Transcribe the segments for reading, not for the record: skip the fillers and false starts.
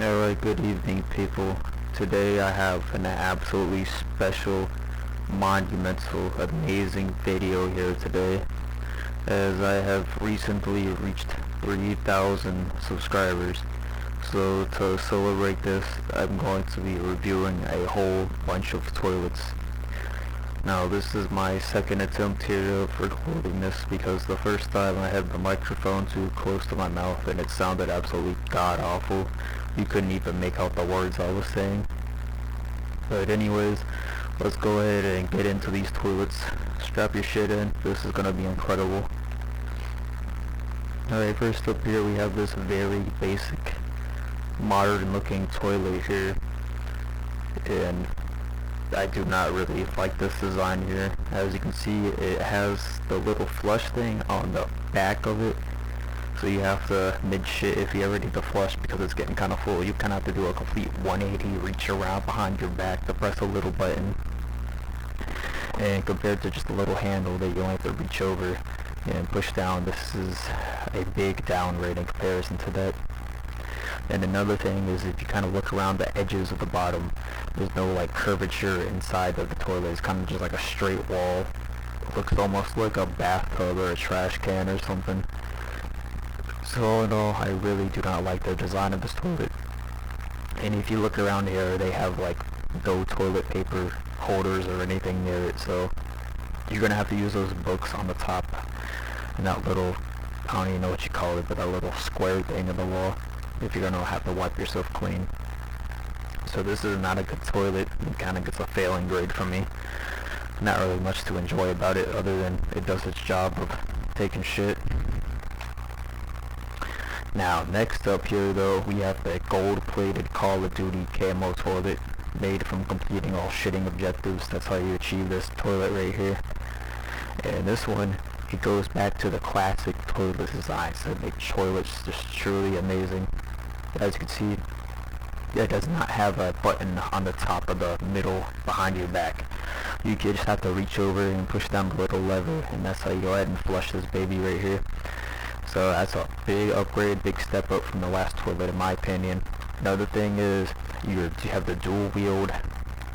Alright, good evening people. Today I have an absolutely special, monumental, amazing video here today, as I have recently reached 3,000 subscribers. So to celebrate this, I'm going to be reviewing a whole bunch of toilets. Now this is my second attempt here of recording this because the first time I had the microphone too close to my mouth and it sounded absolutely god awful. You couldn't even make out the words I was saying. But anyways, let's go ahead and get into these toilets. Strap your shit in, this is gonna be incredible. Alright, first up here we have this very basic, modern looking toilet here. And I do not really like this design here. As you can see, it has the little flush thing on the back of it. So you have to mid-shit if you ever need to flush because it's getting kind of full. You kind of have to do a complete 180, reach around behind your back to press a little button. And compared to just a little handle that you only have to reach over and push down, this is a big downgrade in comparison to that. And another thing is if you kind of look around the edges of the bottom, there's no like curvature inside of the toilet. It's kind of just like a straight wall. It looks almost like a bathtub or a trash can or something. So all in all, I really do not like the design of this toilet. And if you look around here, they have like no toilet paper holders or anything near it. So you're gonna have to use those books on the top and that little, I don't even know what you call it, but that little square thing in the wall if you're gonna have to wipe yourself clean. So this is not a good toilet. It kind of gets a failing grade from me. Not really much to enjoy about it other than it does its job of taking shit. Now next up here though, we have the gold-plated Call of Duty camo toilet made from completing all shitting objectives. That's how you achieve this toilet right here. And this one, it goes back to the classic toilet design, so it makes toilets just truly amazing. As you can see, it does not have a button on the top of the middle behind your back. You just have to reach over and push down the little lever, and that's how you go ahead and flush this baby right here. So that's a big upgrade, big step up from the last toilet in my opinion. Another thing is you have the dual wheeled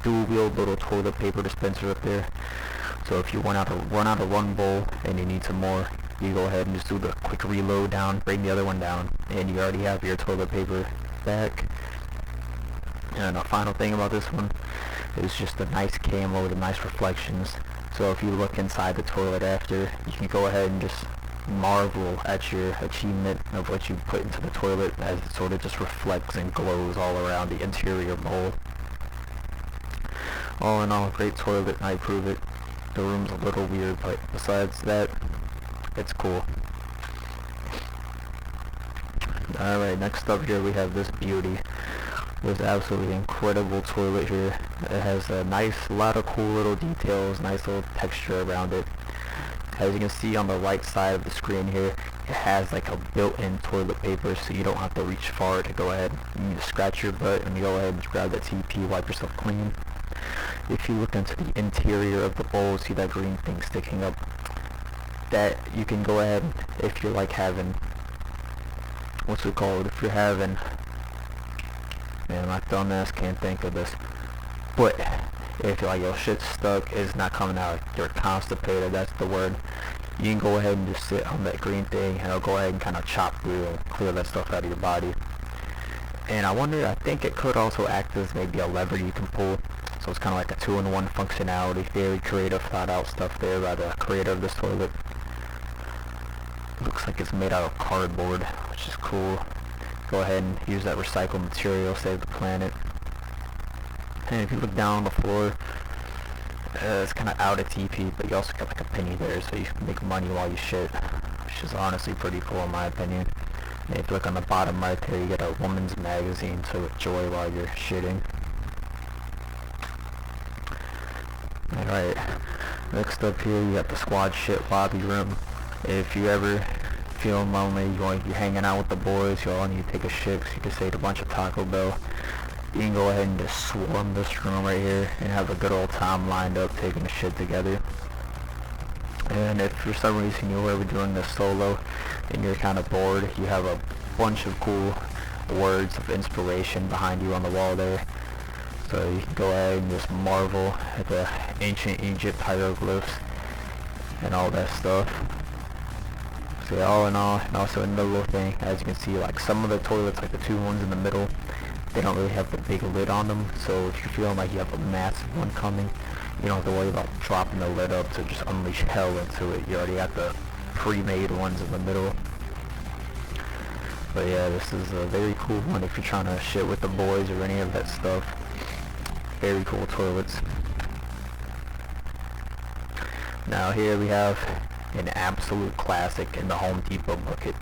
little toilet paper dispenser up there. So if you run out of one bowl and you need some more, you go ahead and just do the quick reload down, bring the other one down, and you already have your toilet paper back. And the final thing about this one is just the nice camo with the nice reflections. So if you look inside the toilet after, you can go ahead and just marvel at your achievement of what you put into the toilet as it sort of just reflects and glows all around the interior bowl. All in all, great toilet, I approve it. The room's a little weird, but besides that, it's cool. Alright, next up here we have this beauty. This absolutely incredible toilet here. It has a lot of cool little details, nice little texture around it. As you can see on the right side of the screen here, it has like a built-in toilet paper, so you don't have to reach far to go ahead. You just scratch your butt and you go ahead and grab that TP, wipe yourself clean. If you look into the interior of the bowl, see that green thing sticking up? That you can go ahead, if you're like having, what's it called? If you're having, man, my dumbass can't think of this. But if you're like your shit's stuck, it's not coming out, you're constipated, that's the word. You can go ahead and just sit on that green thing and it'll go ahead and kind of chop through and clear that stuff out of your body. And I think it could also act as maybe a lever you can pull. So it's kind of like a 2-in-1 functionality. Very creative, thought out stuff there by the creator of this toilet. Looks like it's made out of cardboard, which is cool. Go ahead and use that recycled material, save the planet. And if you look down on the floor, it's kind of out of TP, but you also got like a penny there, so you can make money while you shit, which is honestly pretty cool in my opinion. And if you look on the bottom right there, you get a woman's magazine to enjoy while you're shitting. Alright, next up here you got the squad shit lobby room. If you ever feeling lonely, you're hanging out with the boys, you all need to take a shit because you just ate a bunch of Taco Bell, you can go ahead and just swarm this room right here and have a good old time lined up taking a shit together. And if for some reason you're ever doing this solo and you're kind of bored, you have a bunch of cool words of inspiration behind you on the wall there. So you can go ahead and just marvel at the ancient Egypt hieroglyphs and all that stuff. So yeah, all in all, and also another little thing, as you can see, like some of the toilets, like the two ones in the middle, they don't really have the big lid on them. So if you're feeling like you have a massive one coming, you don't have to worry about dropping the lid up to just unleash hell into it. You already got the pre-made ones in the middle. But yeah, this is a very cool one if you're trying to shit with the boys or any of that stuff. Very cool toilets. Now here we have an absolute classic in the Home Depot bucket.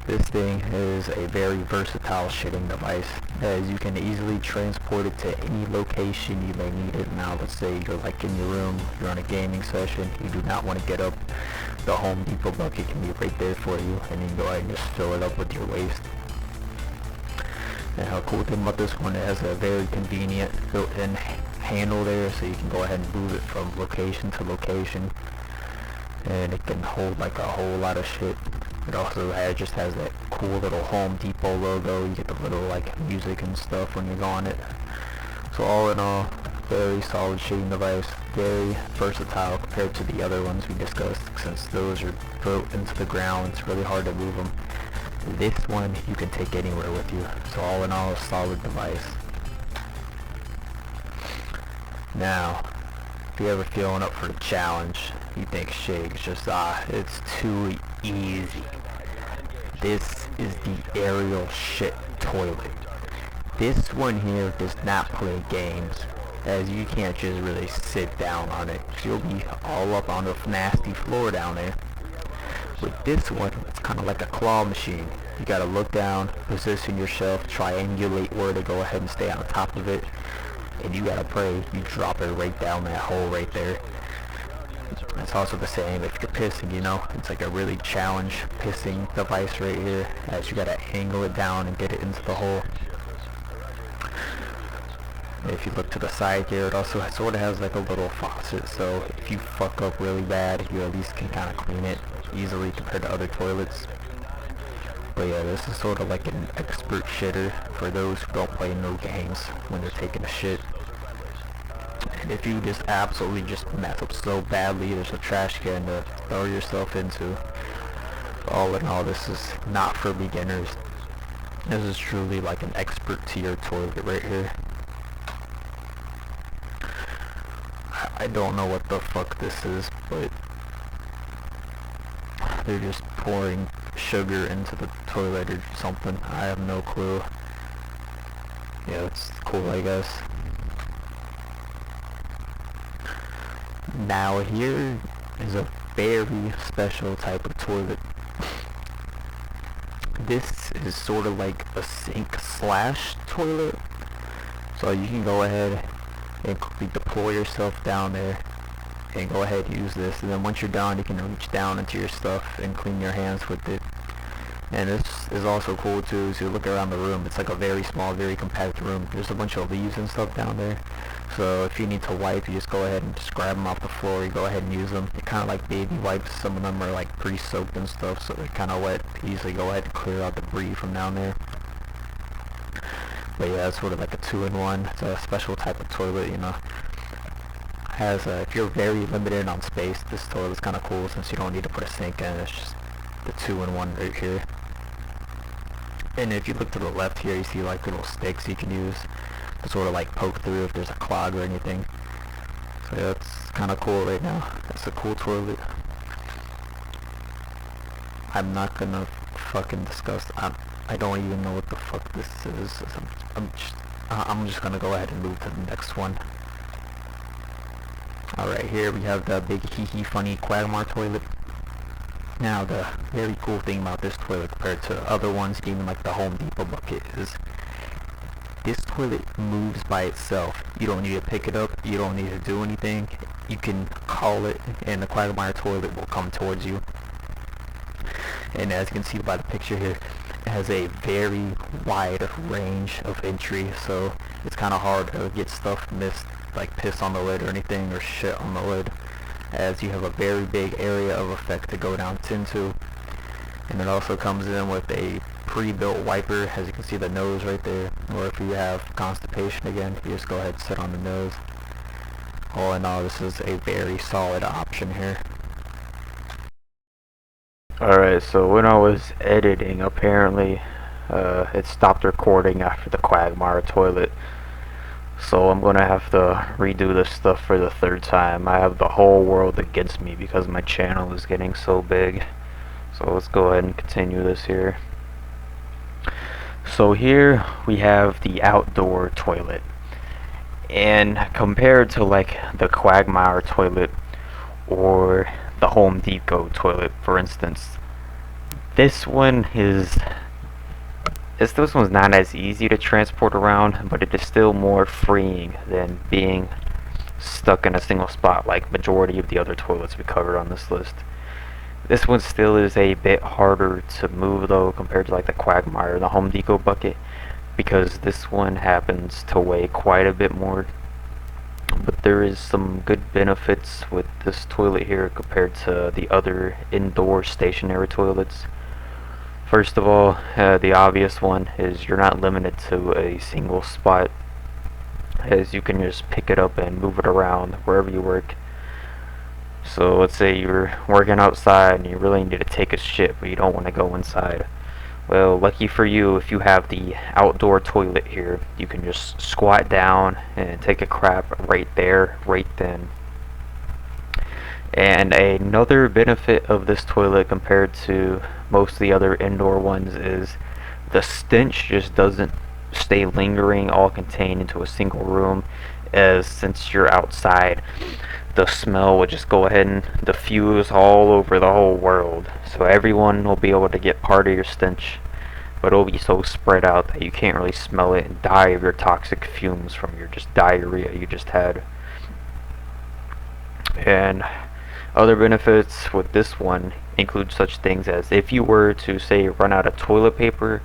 This thing is a very versatile shitting device, as you can easily transport it to any location you may need it. Now let's say you're like in your room, you're on a gaming session, you do not want to get up, the Home Depot bucket can be right there for you, and you can go ahead and just fill it up with your waste. And how cool thing about this one, it has a very convenient built-in handle there, so you can go ahead and move it from location to location, and it can hold like a whole lot of shit. It also just has that cool little Home Depot logo. You get the little like music and stuff when you go on it. So all in all, very solid shading device, very versatile compared to the other ones we discussed, since those are built into the ground. It's really hard to move them. This one you can take anywhere with you. So all in all, a solid device. Now, if you're ever feeling up for the challenge, you think shit, it's just it's too easy. This is the Ariel shit toilet. This one here does not play games, as you can't just really sit down on it. You'll be all up on the nasty floor down there. With this one, it's kind of like a claw machine. You gotta look down, position yourself, triangulate where to go ahead and stay on top of it, and you gotta pray you drop it right down that hole right there. It's also the same if you're pissing, you know, it's like a really challenge pissing device right here, as you gotta angle it down and get it into the hole. If you look to the side here, it also sort of has like a little faucet, so if you fuck up really bad, you at least can kind of clean it easily compared to other toilets. But yeah, this is sort of like an expert shitter for those who don't play no games when they're taking a shit. And if you just absolutely just mess up so badly, there's a trash can to throw yourself into. All in all, this is not for beginners. This is truly like an expert tier toilet right here. I don't know what the fuck this is, but they're just pouring sugar into the toilet or something. I have no clue. Yeah, it's cool, I guess. Now here is a very special type of toilet. This is sort of like a sink slash toilet. So you can go ahead and deploy yourself down there and go ahead and use this, and then once you're done you can reach down into your stuff and clean your hands with it. And this is also cool too, so you look around the room, it's like a very small, very compact room. There's a bunch of leaves and stuff down there, so if you need to wipe, you just go ahead and just grab them off the floor, you go ahead and use them. They're kind of like baby wipes. Some of them are like pre-soaked and stuff, so they're kind of wet. Easily go ahead and clear out debris from down there. But yeah, it's sort of like a 2-in-1. It's a special type of toilet, you know. Has if you're very limited on space, this toilet is kind of cool since you don't need to put a sink in. It's just the 2-in-1 right here. And if you look to the left here, you see like little sticks you can use to sort of like poke through if there's a clog or anything. So yeah, it's kind of cool right now. It's a cool toilet. I'm not gonna fucking discuss. I don't even know what the fuck this is. I'm just gonna go ahead and move to the next one. Alright, here we have the big hee funny Quagmire toilet. Now the very cool thing about this toilet compared to other ones, even like the Home Depot bucket, is this toilet moves by itself. You don't need to pick it up, you don't need to do anything. You can call it and the Quagmire toilet will come towards you. And as you can see by the picture here, it has a very wide range of entry, so it's kind of hard to get stuff missed, like piss on the lid or anything, or shit on the lid, as you have a very big area of effect to go down into. And it also comes in with a pre-built wiper. As you can see the nose right there, or if you have constipation again, you just go ahead and sit on the nose. All in all, this is a very solid option here. Alright, so when I was editing, apparently it stopped recording after the Quagmire toilet. So I'm gonna have to redo this stuff for the third time. I have the whole world against me because my channel is getting so big. So let's go ahead and continue this here. So here we have the outdoor toilet. And compared to like the Quagmire toilet or the Home Depot toilet, for instance, this one's not as easy to transport around, but it is still more freeing than being stuck in a single spot like majority of the other toilets we covered on this list. This one still is a bit harder to move though compared to like the Quagmire or the Home Depot bucket, because this one happens to weigh quite a bit more. But there is some good benefits with this toilet here compared to the other indoor stationary toilets. First of all, the obvious one is you're not limited to a single spot, as you can just pick it up and move it around wherever you work. So let's say you're working outside and you really need to take a shit but you don't want to go inside. Well, lucky for you, if you have the outdoor toilet here, you can just squat down and take a crap right there, right then. And another benefit of this toilet compared to most of the other indoor ones is the stench just doesn't stay lingering all contained into a single room, as since you're outside, the smell would just go ahead and diffuse all over the whole world. So everyone will be able to get part of your stench, but it'll be so spread out that you can't really smell it and die of your toxic fumes from your just diarrhea you just had. And other benefits with this one include such things as, if you were to say run out of toilet paper,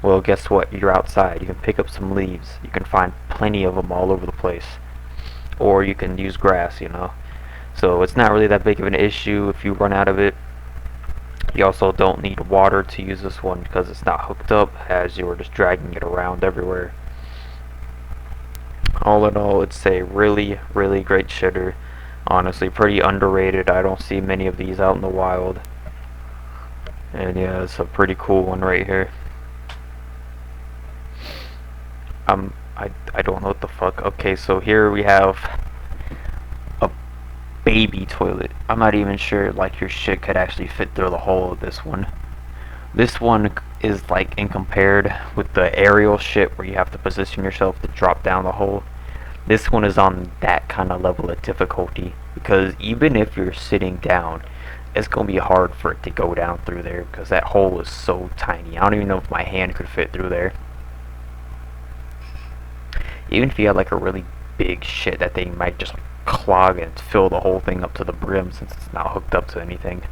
well, guess what, you're outside, you can pick up some leaves, you can find plenty of them all over the place. Or you can use grass, you know. So it's not really that big of an issue if you run out of it. You also don't need water to use this one because it's not hooked up, as you were just dragging it around everywhere. All in all, it's a really, really great shitter. Honestly, pretty underrated. I don't see many of these out in the wild. And yeah, it's a pretty cool one right here. I don't know what the fuck. Okay, so here we have a baby toilet. I'm not even sure like your shit could actually fit through the hole of this one. This one is like, in compared with the aerial shit where you have to position yourself to drop down the hole, this one is on that kind of level of difficulty, because even if you're sitting down, it's gonna be hard for it to go down through there because that hole is so tiny. I don't even know if my hand could fit through there. Even if you had like a really big shit, that thing might just clog and fill the whole thing up to the brim since it's not hooked up to anything.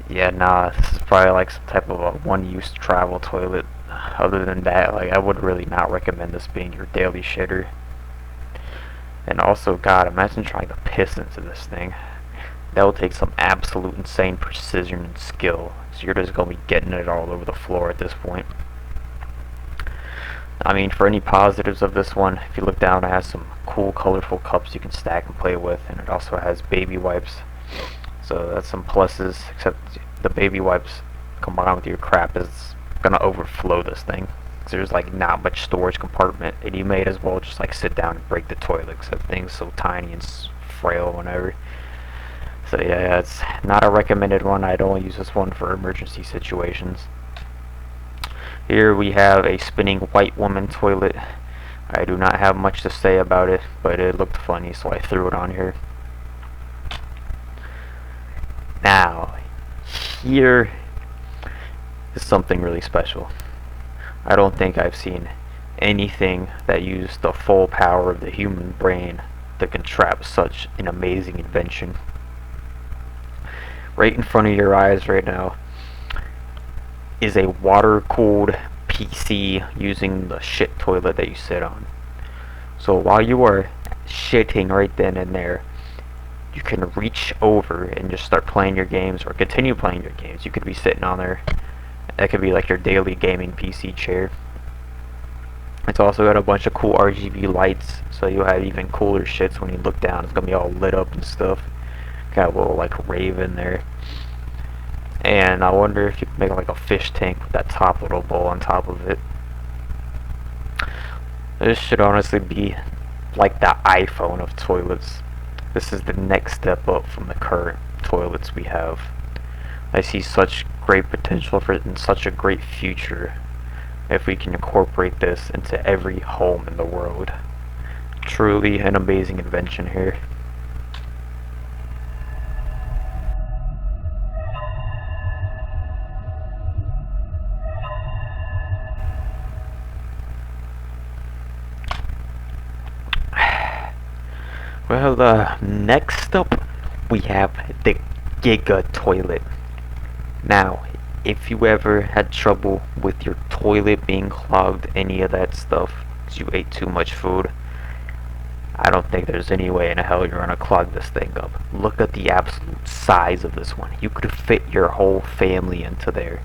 Yeah, nah, this is probably like some type of a one-use travel toilet. Other than that, like, I would really not recommend this being your daily shitter. And also, God, imagine trying to piss into this thing. That will take some absolute insane precision and skill. So you're just gonna be getting it all over the floor at this point. I mean, for any positives of this one, if you look down, it has some cool colorful cups you can stack and play with, and it also has baby wipes. So that's some pluses, except the baby wipes combined with your crap is gonna overflow this thing. So there's like not much storage compartment, and you may as well just like sit down and break the toilet, except things so tiny and frail whenever. So yeah, it's not a recommended one. I'd only use this one for emergency situations. Here we have a spinning white woman toilet. I do not have much to say about it, but it looked funny, so I threw it on here. Now, here is something really special. I don't think I've seen anything that used the full power of the human brain to contrive such an amazing invention. Right in front of your eyes right now is a water-cooled PC using the shit toilet that you sit on. So while you are shitting right then and there, you can reach over and just start playing your games or continue playing your games. You could be sitting on there That could be like your daily gaming PC chair. It's also got a bunch of cool RGB lights, so you'll have even cooler shits when you look down. It's gonna be all lit up and stuff. Got a little like rave in there. And I wonder if you can make like a fish tank with that top little bowl on top of it. This should honestly be like the iPhone of toilets. This is the next step up from the current toilets we have. I see such great potential for it and such a great future if we can incorporate this into every home in the world. Truly an amazing invention here. Well, next up we have the Giga Toilet. Now, if you ever had trouble with your toilet being clogged, any of that stuff, because you ate too much food, I don't think there's any way in hell you're gonna clog this thing up. Look at the absolute size of this one. You could fit your whole family into there.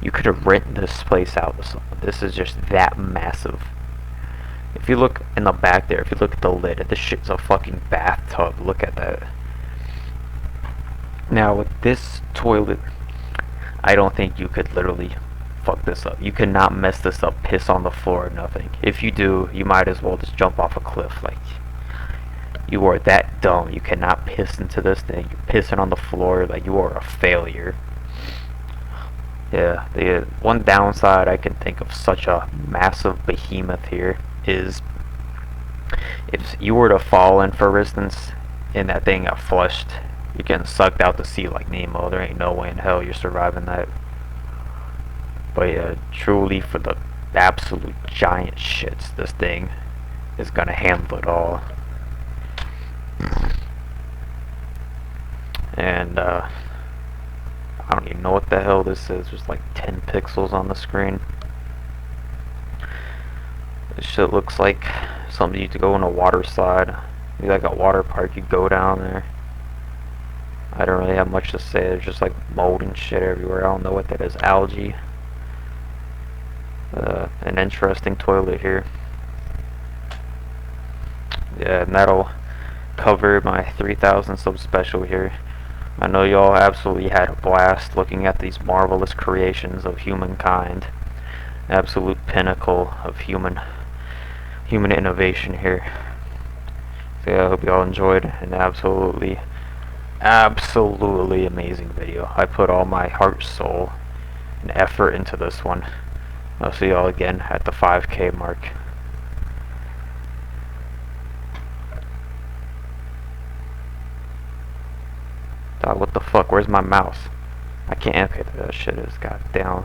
You could have rented this place out with someone. This is just that massive. If you look in the back there, if you look at the lid, this shit's a fucking bathtub. Look at that. Now with this toilet, I don't think you could literally fuck this up. You cannot mess this up, piss on the floor or nothing. If you do, you might as well just jump off a cliff. Like, you are that dumb. You cannot piss into this thing. You're pissing on the floor. Like, you are a failure. Yeah, the one downside I can think of such a massive behemoth here is if you were to fall in, for instance, and that thing got flushed, you're getting sucked out to sea like Nemo. There ain't no way in hell you're surviving that. But yeah, truly for the absolute giant shits, this thing is gonna handle it all. And I don't even know what the hell this is. There's like 10 pixels on the screen. This shit looks like something you to go on a water slide. Maybe like a water park, you go down there. I don't really have much to say. There's just like mold and shit everywhere. I don't know what that is. Algae. An interesting toilet here. Yeah, and that'll cover my 3,000 sub special here. I know y'all absolutely had a blast looking at these marvelous creations of humankind. Absolute pinnacle of human innovation here. So yeah, I hope y'all enjoyed an absolutely amazing video. I put all my heart, soul, and effort into this one. I'll see y'all again at the 5K mark. Dog, what the fuck? Where's my mouse? I can't. Okay, that shit is goddamn.